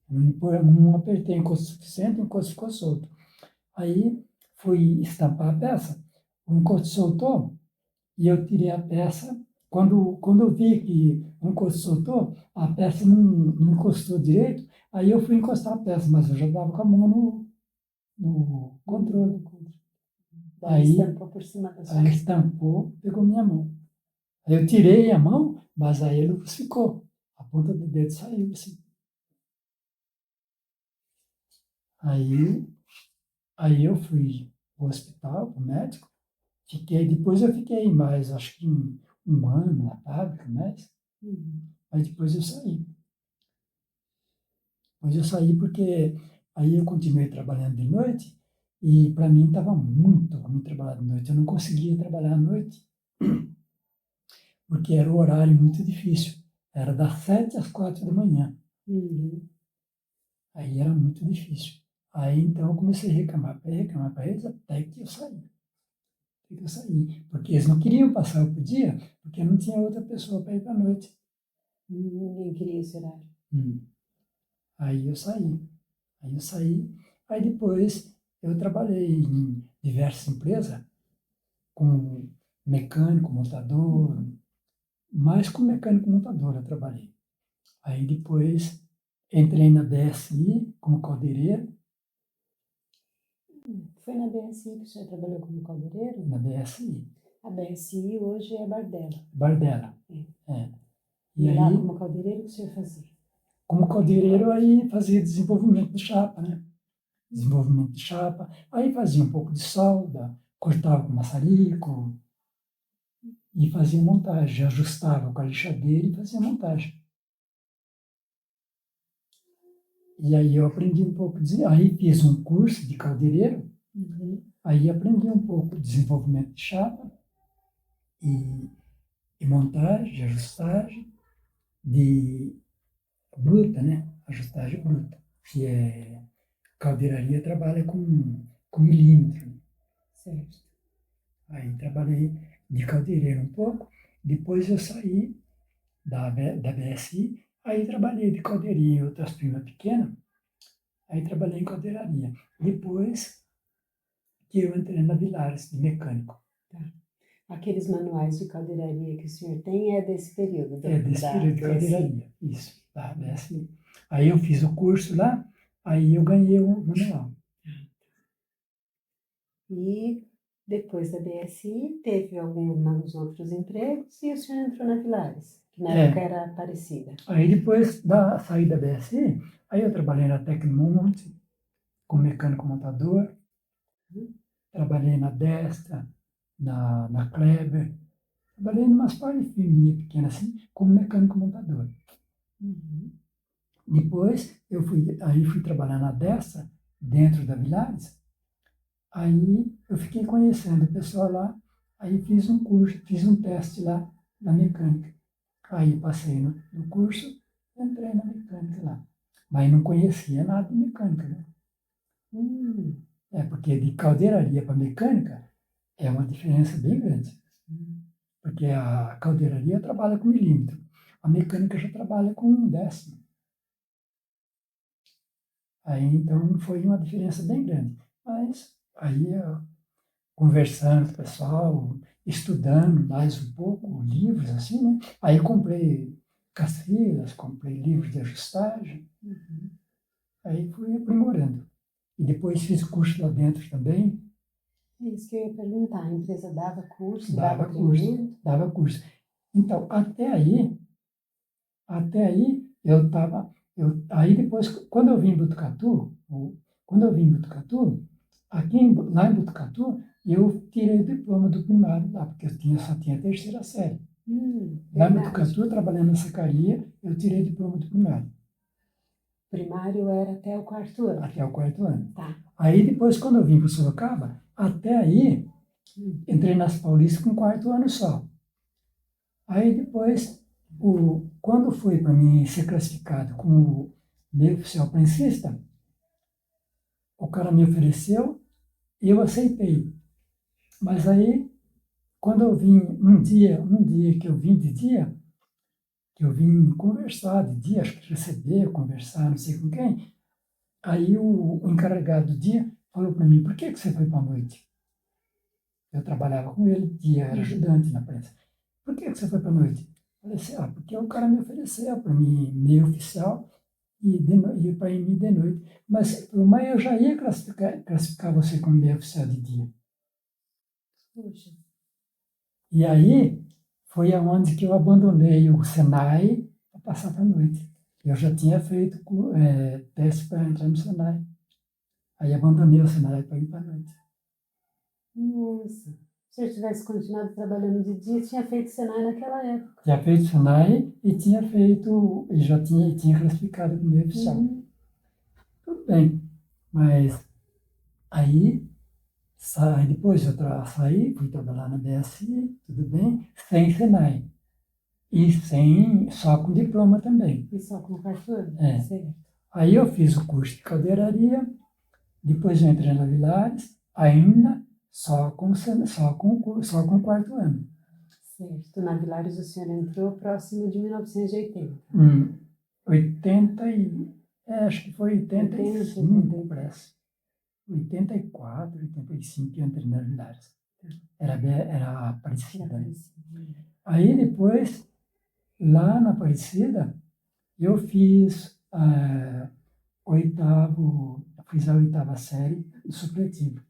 Não apertei o encosto suficiente, o encosto ficou solto. Aí fui estampar a peça, o encosto soltou e eu tirei a peça. Quando eu vi que o encosto soltou, a peça não encostou direito, aí eu fui encostar a peça, mas eu já estava com a mão no controle. Aí estampou por cima da sua Aí estampou, pegou minha mão. Aí eu tirei a mão, mas aí ele ficou. A ponta do dedo saiu assim. Aí eu fui para o hospital, para o médico. Depois eu fiquei mais, acho que um ano na fábrica, mais. Aí depois eu saí. Depois eu saí porque aí eu continuei trabalhando de noite e para mim estava muito ruim trabalhar de noite. Eu não conseguia trabalhar à noite. Porque era um horário muito difícil. Era das 7 às 4 da manhã. Aí era muito difícil. Aí então eu comecei a reclamar para eles, até que eu saí. Porque eles não queriam passar o dia, porque não tinha outra pessoa para ir para a noite. Ninguém queria esse horário. Aí eu saí. Aí depois eu trabalhei em diversas empresas, como mecânico, montador, mais como mecânico montador eu trabalhei. Aí depois entrei na BSI como caldeireiro. Foi na BSI que o senhor trabalhou como caldeireiro? Na BSI. A BSI hoje é Bardella. Bardella. E lá como caldeireiro o que o senhor fazia? Como caldeireiro aí fazia desenvolvimento de chapa, né? Desenvolvimento de chapa. Aí fazia um pouco de solda, cortava com maçarico e fazia montagem. Ajustava com a lixadeira e fazia montagem. E aí eu aprendi um pouco, aí fiz um curso de caldeireiro, aí aprendi um pouco de desenvolvimento de chapa e montagem, de ajustagem, de bruta, né? Ajustagem bruta, que é caldeiraria trabalha com milímetro. Certo. Aí trabalhei de caldeireiro um pouco, depois eu saí da BSI, aí trabalhei de caldeirinha em outras firmas pequenas, aí trabalhei em caldeiraria. Depois que eu entrei na Vilares, de mecânico. Aqueles manuais de caldeiraria que o senhor tem é desse período? Desse período de BSI. caldeiraria, isso, da BSI. Aí eu fiz o curso lá, aí eu ganhei o manual. E depois da BSI, teve alguns outros empregos e o senhor entrou na Vilares, que na época era Aparecida. Aí depois da saída da BSI, aí eu trabalhei na Tecnomonte, como mecânico montador, trabalhei na Destra, na Kleber, trabalhei em umas partes firminhas pequenas assim, como mecânico montador. Depois aí fui trabalhar na Destra, dentro da Vilares, aí eu fiquei conhecendo o pessoal lá, aí fiz um curso, fiz um teste lá na mecânica. Aí passei no curso, entrei na mecânica lá. Mas não conhecia nada de mecânica, né? Porque de caldeiraria para mecânica é uma diferença bem grande. Porque a caldeiraria trabalha com milímetro, a mecânica já trabalha com um décimo. Aí então foi uma diferença bem grande. Mas aí conversando com o pessoal, estudando mais um pouco, livros assim, né? Aí comprei Cacilhas, comprei livros de ajustagem, aí fui aprimorando. E depois fiz curso lá dentro também. É isso que eu ia perguntar. A empresa dava curso, Dava dava curso, treinamento? dava curso. Então, até aí eu estava. Aí depois, quando eu vim em Botucatu, lá em Botucatu, eu tirei o diploma do primário lá, porque só tinha a terceira série. Lá em Verdade. Botucatu, trabalhando na sacaria, eu tirei o diploma do primário. Primário era até o quarto ano. Até o quarto ano. Tá. Aí depois, quando eu vim para Sorocaba, até aí, entrei nas Paulistas com quarto ano só. Aí depois, quando foi para mim ser classificado como meio oficial prensista, o cara me ofereceu e eu aceitei. Mas aí, quando eu vim, um dia que eu vim de dia, que eu vim conversar de dia, acho que receber, conversar, não sei com quem, aí o encarregado do dia falou para mim, por que você foi para a noite? Eu trabalhava com ele de dia, era ajudante na prensa. Por que você foi para a noite? Eu falei assim, porque o cara me ofereceu para mim meio oficial e para mim de noite. Mas eu já ia classificar você como meio oficial de dia. Puxa. E aí foi aonde que eu abandonei o Senai para passar para a noite. Eu já tinha feito teste para entrar no Senai. Aí abandonei o Senai para ir para a noite. Nossa. Se eu tivesse continuado trabalhando de dia, tinha feito Senai naquela época. Tinha feito Senai e já tinha classificado como meio oficial. Tudo bem, mas aí depois eu saí, fui trabalhar na BSI, tudo bem, sem Senai. E só com diploma também. E só com quarto ano? Certo. Aí eu fiz o curso de caldeiraria, depois eu entrei na Vilares, ainda só com quarto ano. Certo. Na Vilares o senhor entrou próximo de 1980. acho que foi 85, parece. 84, 85 que eu entrei na Vilares. Era Aparecida. Né? Aí depois, lá na Aparecida, eu fiz fiz a oitava série do supletivo.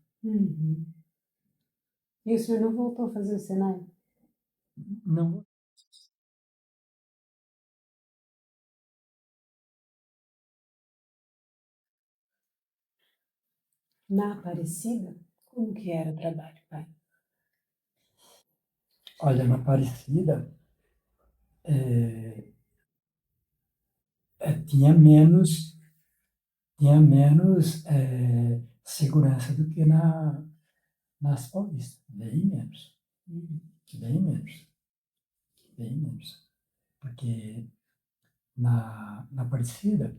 E o senhor não voltou a fazer o Senai? Não. Na Aparecida? Como que era o trabalho, pai? Olha, na Aparecida, tinha menos segurança do que nas Paulistas. Bem menos. Bem menos. Bem menos. Porque na Aparecida,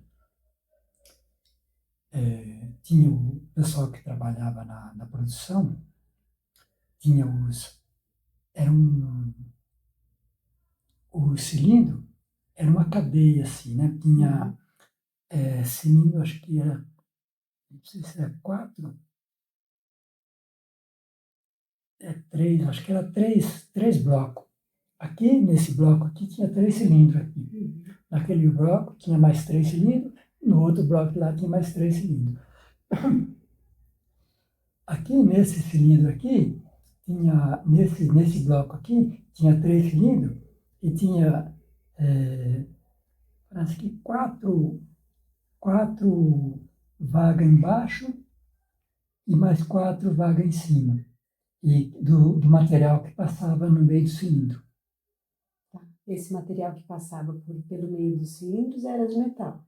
tinha o pessoal que trabalhava na produção, tinha o cilindro era uma cadeia assim, né? Tinha cilindro, acho que era, não sei se era 4, três, acho que era três blocos. Aqui, nesse bloco aqui, tinha 3 cilindros aqui. Naquele bloco tinha mais 3 cilindros, no outro bloco lá tinha mais 3 cilindros. Aqui, nesse cilindro aqui, nesse bloco aqui, tinha 3 cilindros e tinha, acho que 4 vagas embaixo e mais 4 vagas em cima. E do material que passava no meio do cilindro. Esse material que passava pelo meio dos cilindros era de metal?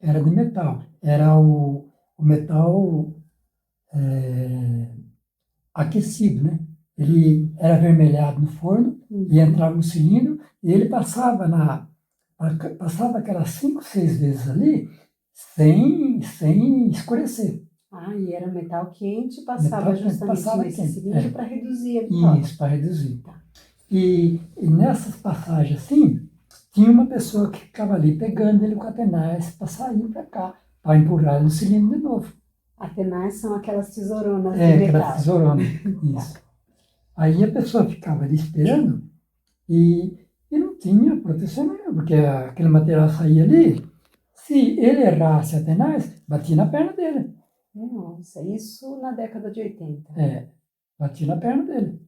Era de metal. Era o metal aquecido, né? ele era avermelhado no forno e entrava no cilindro e ele passava aquelas 5, 6 vezes ali sem escurecer. Ah, e era metal quente, passava Metal quente, justamente passava nesse quente, cilindro é. para reduzir a vitória. Isso, para reduzir. Tá. E nessas passagens assim, tinha uma pessoa que ficava ali pegando ele com a tenaz para sair para cá, para empurrar ele no cilindro de novo. Atenais são aquelas tesouronas de Aquela metal. tesourona, isso. Aí a pessoa ficava ali esperando e não tinha proteção nenhuma, porque aquele material saía ali. Se ele errasse a tenaz, batia na perna dele. Nossa, isso na década de 80. Batia na perna dele.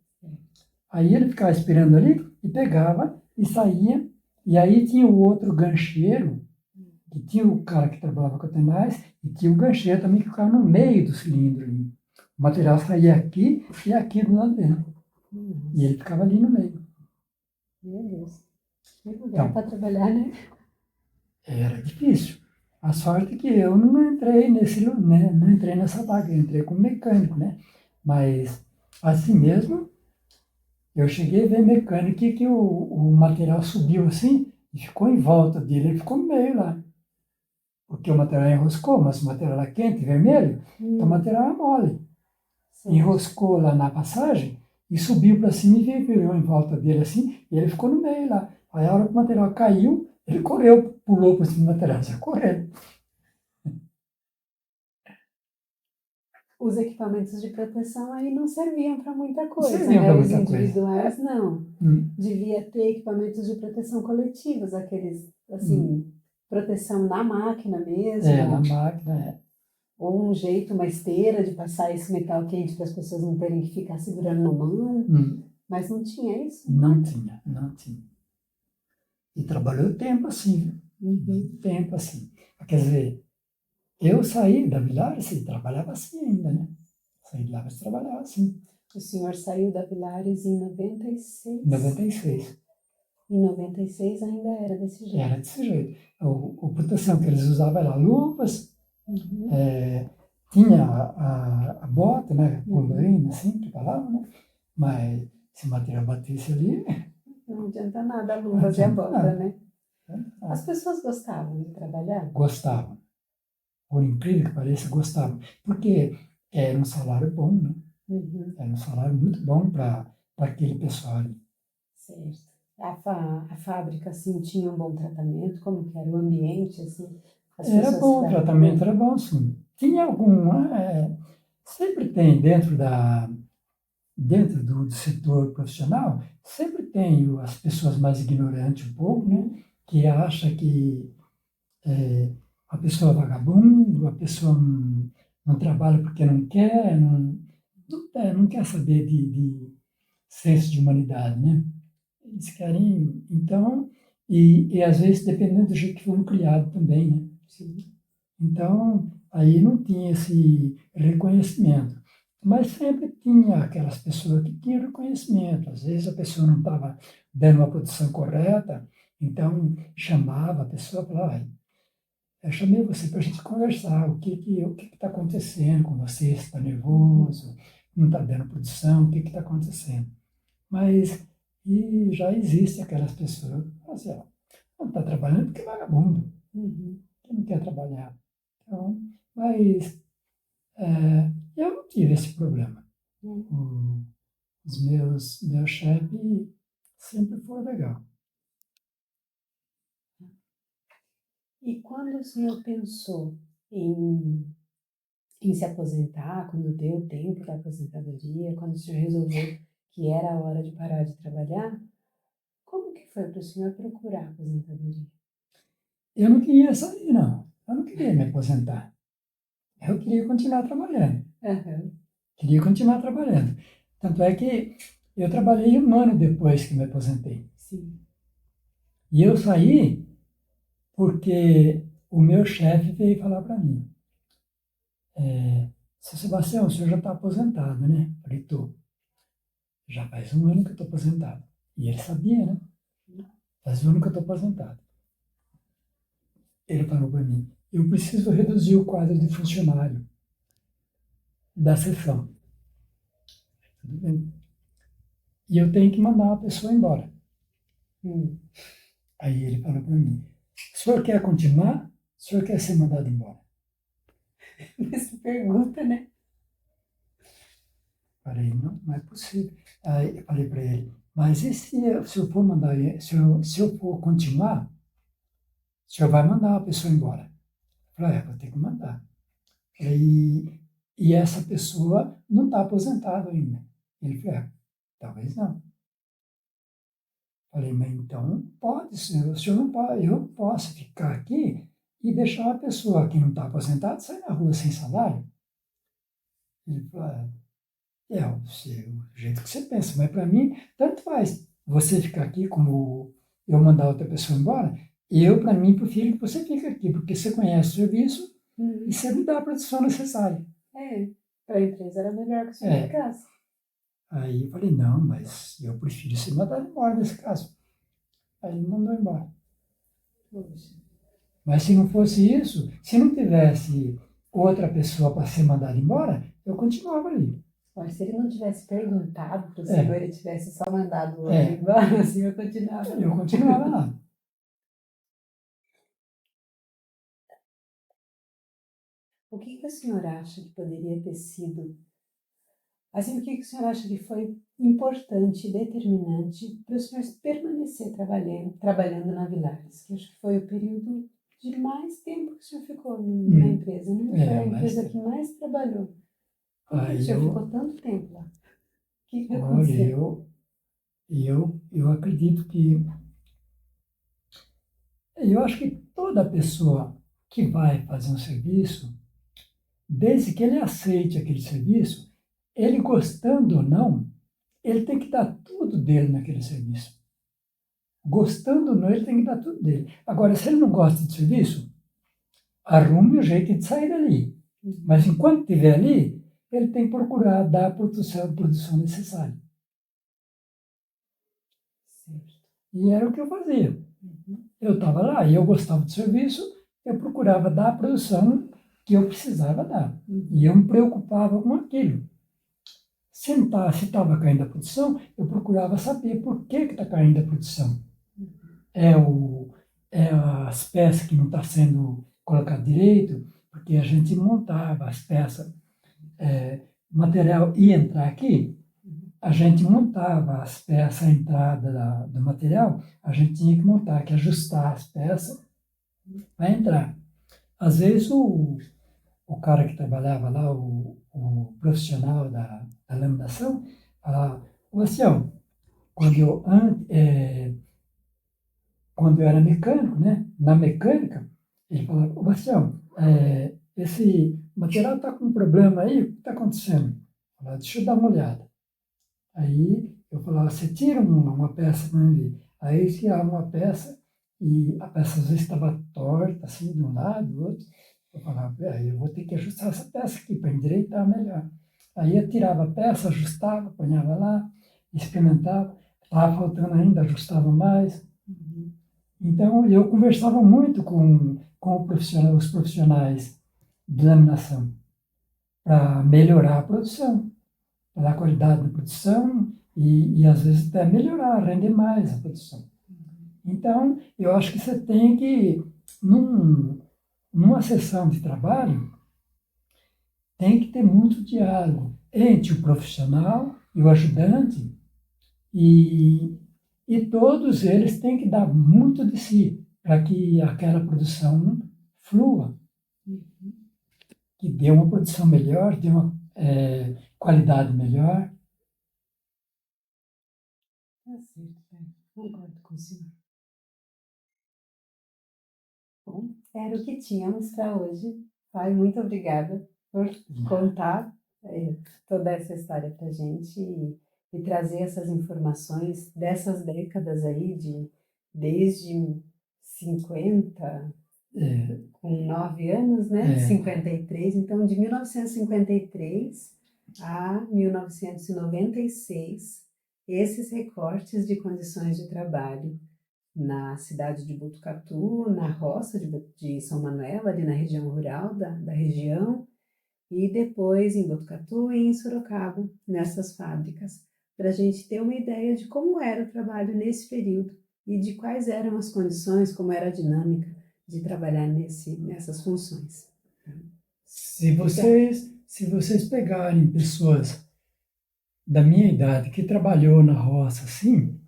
Aí ele ficava esperando ali e pegava e saía. E aí tinha o outro gancheiro, que tinha o cara que trabalhava com a tenaz, e tinha o gancheiro também que ficava no meio do cilindro ali. O material saía aqui e aqui do lado dele. E ele ficava ali no meio. Meu Deus. Que lugar para trabalhar, né? Era difícil. A sorte é que eu não entrei não entrei nessa vaga, eu entrei como mecânico, né? Mas assim mesmo, eu cheguei a ver mecânico que o material subiu assim e ficou em volta dele, ele ficou no meio lá. Porque o material enroscou, mas o material era quente, vermelho, então o material era mole. Enroscou lá na passagem e subiu para cima e virou em volta dele assim, e ele ficou no meio lá. Aí a hora que o material caiu, ele correu, pulou para cima do material, já correndo. Os equipamentos de proteção aí não serviam para muita coisa, serviam né? pra Os muita individuais não. Devia ter equipamentos de proteção coletivos, aqueles, assim, proteção na máquina mesmo. Na máquina, Ou um jeito, uma esteira de passar esse metal quente para as pessoas não terem que ficar segurando na mão. Mas não tinha isso? Não tinha. E trabalhou tempo assim, tempo assim. Quer dizer, eu saí da Vilares e trabalhava assim ainda, né? Saí de lá, mas trabalhava assim. O senhor saiu da Vilares em 96? 96. Em 96 ainda era desse jeito? Era desse jeito. A proteção que eles usavam era luvas, tinha a bota, né? Polaina, assim, que falava, né? Mas se o material batesse ali... Não adianta nada a luvas e a bota, né? As pessoas gostavam de trabalhar? Gostavam. Por incrível que pareça, gostavam. Porque era um salário bom, né? Era um salário muito bom para aquele pessoal ali. Certo. A fábrica, assim, tinha um bom tratamento? Como que era o ambiente, assim? Era bom, o tratamento era bom, sim. Tinha algum... sempre tem dentro do setor profissional, sempre tem as pessoas mais ignorantes um pouco, né? Que acha que a pessoa é vagabundo, a pessoa não trabalha porque não quer, não quer saber de senso de humanidade, né? Eles querem, então, e às vezes dependendo do jeito que foram criados também, né? Sim. Então, aí não tinha esse reconhecimento. Mas sempre tinha aquelas pessoas que tinham reconhecimento. Às vezes a pessoa não estava dando uma produção correta, então chamava a pessoa e falava, eu chamei você para a gente conversar, o que está acontecendo com você, você está nervoso, não está dando produção, o que está acontecendo. Mas e já existe aquelas pessoas que falam assim, não está trabalhando porque é vagabundo, que não quer trabalhar. Então, mas eu não tive esse problema. Os meus chefes sempre foram legal. E quando o senhor pensou em se aposentar, quando deu tempo da aposentadoria, quando o senhor resolveu que era a hora de parar de trabalhar, como que foi para o senhor procurar a aposentadoria? Eu não queria sair, não. Eu não queria me aposentar. Eu queria continuar trabalhando. Queria continuar trabalhando. Tanto é que eu trabalhei 1 ano depois que me aposentei. Sim. E eu saí porque o meu chefe veio falar para mim, seu Sebastião, o senhor já está aposentado, né? Eu falei, estou. Já faz 1 ano que eu estou aposentado. E ele sabia, né? Faz 1 ano que eu estou aposentado. Ele falou para mim, eu preciso reduzir o quadro de funcionário da seção. Tudo bem. e eu tenho que mandar uma pessoa embora. Hum. Aí ele falou para mim, o senhor quer continuar? O senhor quer ser mandado embora? Essa pergunta, né? Falei, não, não é possível. Aí eu falei para ele, mas e se eu for mandar, se eu for continuar, o senhor vai mandar uma pessoa embora? Eu falei, vou ter que mandar. E essa pessoa não está aposentada ainda. Ele falou, talvez não. Falei, mas então pode ser, o senhor não pode, eu não posso ficar aqui e deixar uma pessoa que não está aposentada sair na rua sem salário. Ele falou, o jeito que você pensa, mas para mim, tanto faz você ficar aqui como eu mandar outra pessoa embora. Eu, para mim, prefiro que você fique aqui, porque você conhece o serviço e você me dá a produção necessária. Para a empresa era melhor que você ficasse. Aí eu falei, não, mas eu prefiro ser mandado embora nesse caso. Aí ele mandou embora. Poxa. Mas se não fosse isso, se não tivesse outra pessoa para ser mandada embora, eu continuava ali. Mas se ele não tivesse perguntado para o senhor, ele tivesse só mandado o outro É. embora, o senhor continuava. Eu continuava lá. O que o senhor acha que poderia ter sido? Assim, o que o senhor acha que foi importante, determinante para o senhor permanecer trabalhando na Villares? Que acho que foi o período de mais tempo que o senhor ficou na empresa, né? Foi a empresa que mais trabalhou. Por que o senhor ficou tanto tempo lá? O que aconteceu? Olha, eu acredito que... Eu acho que toda pessoa que vai fazer um serviço, desde que ele aceite aquele serviço, ele gostando ou não, ele tem que dar tudo dele naquele serviço. Gostando ou não, ele tem que dar tudo dele. Agora, se ele não gosta de serviço, arrume um jeito de sair dali. Mas enquanto estiver ali, ele tem que procurar dar a produção necessária. Certo. E era o que eu fazia. Eu estava lá e eu gostava do serviço, eu procurava dar a produção que eu precisava dar. E eu me preocupava com aquilo. Se estava caindo a produção, eu procurava saber por que está caindo a produção. É as peças que não estão sendo colocadas direito, porque a gente montava as peças, o material ia entrar aqui, a gente montava as peças, a entrada do material, a gente tinha que montar, que ajustar as peças para entrar. Às vezes o cara que trabalhava lá, o profissional da laminação, falava, Sebastião, quando eu era mecânico, né, na mecânica, ele falava, Sebastião, esse material está com um problema aí, o que está acontecendo? Eu falava, deixa eu dar uma olhada. Aí eu falava, você tira uma peça para mim ver. Aí eles tiravam uma peça e a peça às vezes estava torta, assim, de um lado, do outro. Eu falava, eu vou ter que ajustar essa peça aqui para endireitar melhor. Aí eu tirava a peça, ajustava, ponhava lá, experimentava. Estava faltando ainda, ajustava mais. Então eu conversava muito com os profissionais de laminação para melhorar a produção, para dar qualidade na produção e às vezes até melhorar, render mais a produção. Então, eu acho que você tem que, numa sessão de trabalho, tem que ter muito diálogo entre o profissional e o ajudante e todos eles têm que dar muito de si para que aquela produção flua, que dê uma produção melhor, dê uma qualidade melhor. Tá certo, concordo com o senhor. Bom, era o que tínhamos para hoje. Pai, muito obrigada por contar toda essa história para a gente e trazer essas informações dessas décadas aí, desde 50, com 9 anos, né? 53, então de 1953 a 1996, esses recortes de condições de trabalho na cidade de Botucatu, na roça de São Manuel, ali na região rural da região, e depois em Botucatu e em Sorocaba, nessas fábricas. para a gente ter uma ideia de como era o trabalho nesse período e de quais eram as condições, como era a dinâmica de trabalhar nessas funções. Se vocês pegarem pessoas da minha idade que trabalhou na roça, assim,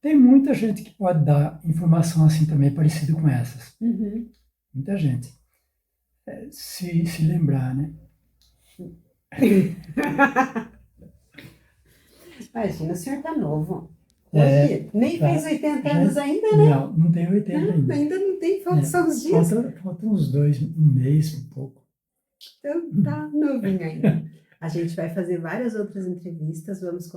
tem muita gente que pode dar informação assim também parecida com essas. Uhum. Muita gente. Se lembrar, né? Imagina, o senhor está novo. É, Hoje, nem tá. fez 80 Já- anos ainda, né? Não tem 80 ainda. Ainda não tem, falta só uns dias. Falta uns 2, um mês, um pouco. Então, tá novinho ainda. A gente vai fazer várias outras entrevistas, vamos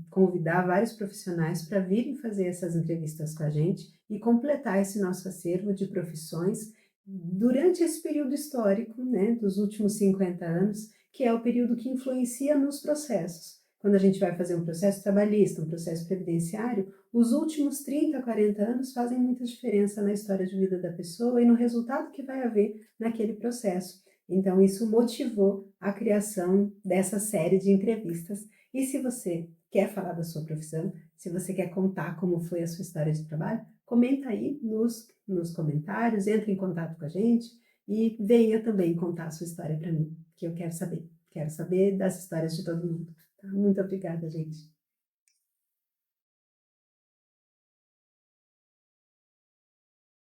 convidar vários profissionais para virem fazer essas entrevistas com a gente e completar esse nosso acervo de profissões durante esse período histórico, né, dos últimos 50 anos, que é o período que influencia nos processos. Quando a gente vai fazer um processo trabalhista, um processo previdenciário, os últimos 30, 40 anos fazem muita diferença na história de vida da pessoa e no resultado que vai haver naquele processo. Então, isso motivou a criação dessa série de entrevistas. E se você quer falar da sua profissão, se você quer contar como foi a sua história de trabalho, comenta aí nos comentários, entre em contato com a gente e venha também contar a sua história para mim, que eu quero saber. Quero saber das histórias de todo mundo. Tá? Muito obrigada, gente.